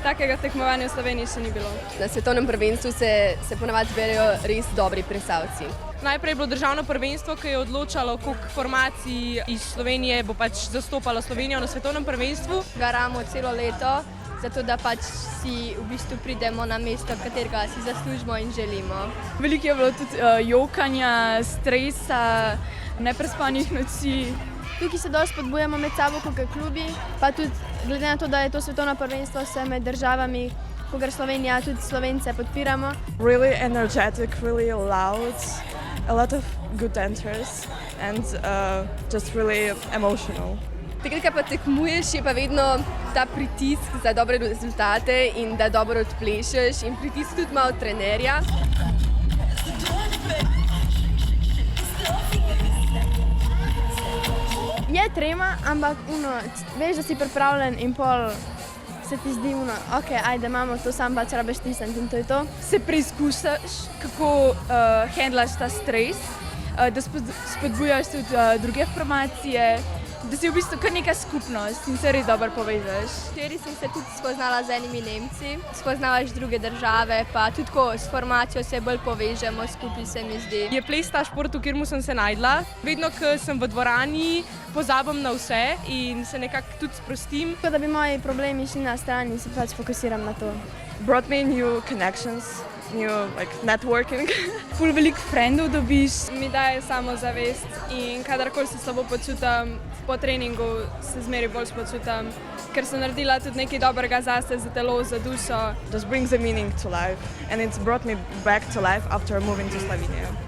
takega tekmovanja v Sloveniji še ni bilo. Na svetovnem prvenstvu se ponavadi zberejo res dobri plesalci. Najprej je bilo državno prvenstvo, ki je odločalo, koliko formacij iz Slovenije bo pač zastopalo Slovenijo na svetovnem prvenstvu. Garamo celo leto, zato da pač si v bistvu pridemo na mesto, katerega si zaslužimo in želimo. Veliko je bilo tudi jokanja, stresa, neprespanih noči. Tukaj se dosti spodbujamo med sabo kot klubi, pa tudi glede na to, da je to svetovno prvenstvo, se med državami, kogar Slovenija, tudi Slovence podpiramo. Really energetic, really loud, a lot of good dancers and just really emotional. Takrat, ko pa tekmuješ, je pa vedno ta pritisk za dobre rezultate in da dobro odplešeš in pritisk tudi malo trenerja. Je trema, ampak veš, da si pripravljen in pol se ti zdi ok, ajde, imamo to, sam pač rabiš stisniti in to je to. Se preizkusiš, kako handlaš ta stres, da spodbujaš tudi druge formacije, da si v bistvu kar neka skupnost in se res dobro povežeš. Včeraj sem se tudi spoznala z enimi Nemci, spoznavaš druge države, pa tudi ko s formacijo se bolj povežemo, skupaj se mi zdi. Je ples ta šport, v katerem sem se najdla. Vedno, ko sem v dvorani, pozabim na vse in se nekako tudi sprostim. Tako da bi moji problemi šli na stran in se pač fokusiram na to. Brought me new connections, new networking. Ful veliko frendov dobiš. Mi daje samozavest in kadarkoli se slabo počutam, po treningu se zmeraj bolj počutam, ker sem naredila tudi nekaj dobrega zase, za telo, za dušo. Just brings a meaning to life and it's brought me back to life after moving to Slovenia.